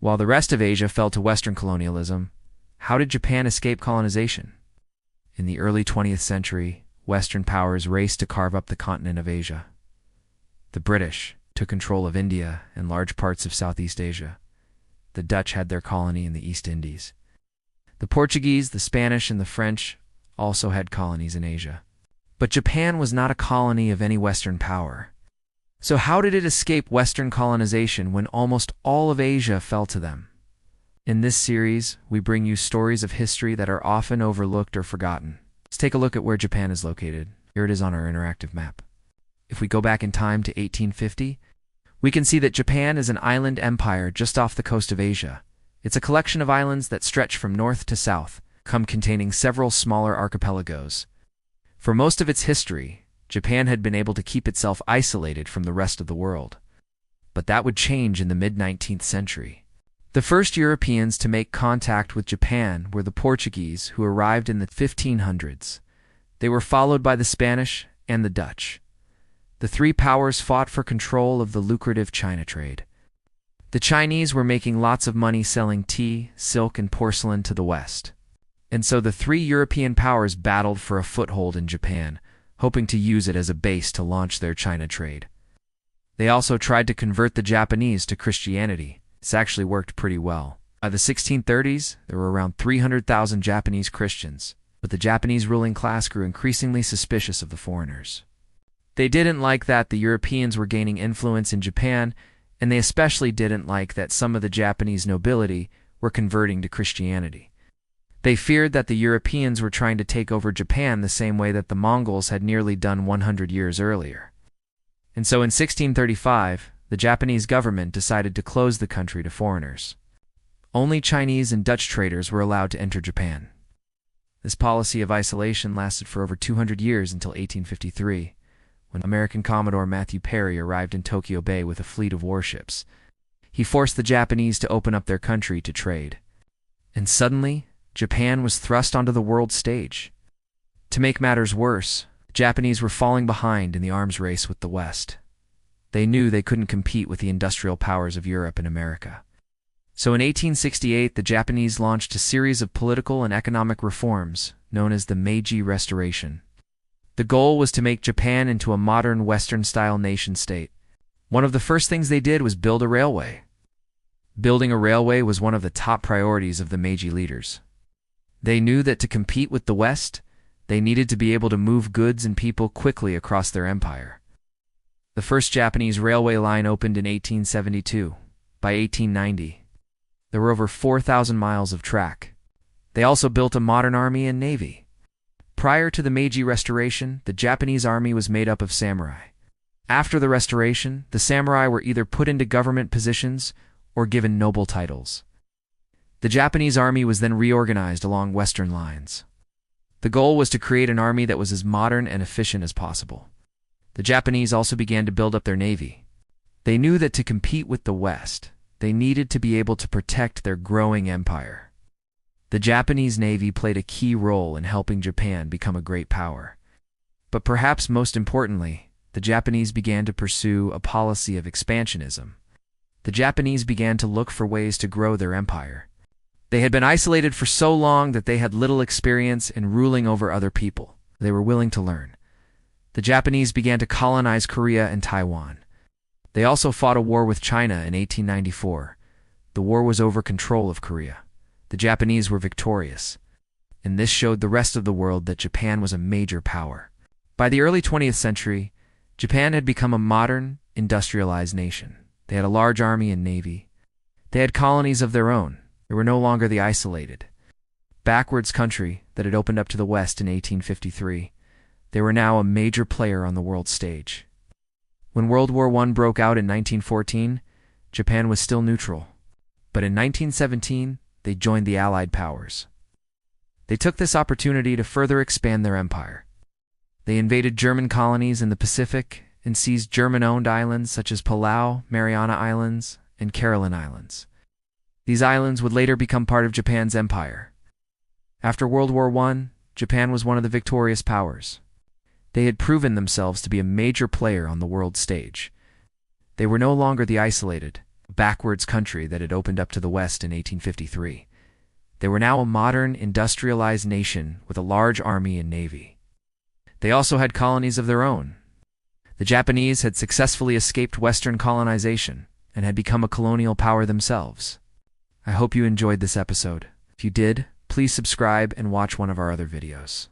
While the rest of Asia fell to Western colonialism, how did Japan escape colonization? In the early 20th century, Western powers raced to carve up the continent of Asia. The British took control of India and large parts of Southeast Asia. The Dutch had their colony in the East Indies. The Portuguese, the Spanish, and the French also had colonies in Asia. But Japan was not a colony of any Western power. So how did it escape Western colonization when almost all of Asia fell to them? In this series, we bring you stories of history that are often overlooked or forgotten. Let's take a look at where Japan is located. Here it is on our interactive map. If we go back in time to 1850, we can see that Japan is an island empire just off the coast of Asia. It's a collection of islands that stretch from north to south, containing several smaller archipelagos. For most of its history, Japan had been able to keep itself isolated from the rest of the world. But that would change in the mid-19th century. The first Europeans to make contact with Japan were the Portuguese, who arrived in the 1500s. They were followed by the Spanish and the Dutch. The three powers fought for control of the lucrative China trade. The Chinese were making lots of money selling tea, silk, and porcelain to the West. And so the three European powers battled for a foothold in Japan, hoping to use it as a base to launch their China trade. They also tried to convert the Japanese to Christianity. This actually worked pretty well. By the 1630s, there were around 300,000 Japanese Christians, but the Japanese ruling class grew increasingly suspicious of the foreigners. They didn't like that the Europeans were gaining influence in Japan, and they especially didn't like that some of the Japanese nobility were converting to Christianity. They feared that the Europeans were trying to take over Japan the same way that the Mongols had nearly done 100 years earlier. And so in 1635, the Japanese government decided to close the country to foreigners. Only Chinese and Dutch traders were allowed to enter Japan. This policy of isolation lasted for over 200 years until 1853. When American Commodore Matthew Perry arrived in Tokyo Bay with a fleet of warships. He forced the Japanese to open up their country to trade. And suddenly, Japan was thrust onto the world stage. To make matters worse, the Japanese were falling behind in the arms race with the West. They knew they couldn't compete with the industrial powers of Europe and America. So in 1868, the Japanese launched a series of political and economic reforms known as the Meiji Restoration. The goal was to make Japan into a modern Western-style nation-state. One of the first things they did was build a railway. Building a railway was one of the top priorities of the Meiji leaders. They knew that to compete with the West, they needed to be able to move goods and people quickly across their empire. The first Japanese railway line opened in 1872. By 1890, there were over 4,000 miles of track. They also built a modern army and navy. Prior to the Meiji Restoration, the Japanese army was made up of samurai. After the Restoration, the samurai were either put into government positions or given noble titles. The Japanese army was then reorganized along Western lines. The goal was to create an army that was as modern and efficient as possible. The Japanese also began to build up their navy. They knew that to compete with the West, they needed to be able to protect their growing empire. The Japanese Navy played a key role in helping Japan become a great power. But perhaps most importantly, the Japanese began to pursue a policy of expansionism. The Japanese began to look for ways to grow their empire. They had been isolated for so long that they had little experience in ruling over other people. They were willing to learn. The Japanese began to colonize Korea and Taiwan. They also fought a war with China in 1894. The war was over control of Korea. The Japanese were victorious, and this showed the rest of the world that Japan was a major power. By the early 20th century, Japan had become a modern, industrialized nation. They had a large army and navy. They had colonies of their own. They were no longer the isolated, backwards country that had opened up to the West in 1853. They were now a major player on the world stage. When World War I broke out in 1914, Japan was still neutral. But in 1917, they joined the Allied powers. They took this opportunity to further expand their empire. They invaded German colonies in the Pacific and seized German-owned islands such as Palau, Mariana Islands, and Caroline Islands. These islands would later become part of Japan's empire. After World War I, Japan was one of the victorious powers. They had proven themselves to be a major player on the world stage. They were no longer the isolated. a backwards country that had opened up to the West in 1853. They were now a modern, industrialized nation with a large army and navy. They also had colonies of their own. The Japanese had successfully escaped Western colonization and had become a colonial power themselves. I hope you enjoyed this episode. If you did, please subscribe and watch one of our other videos.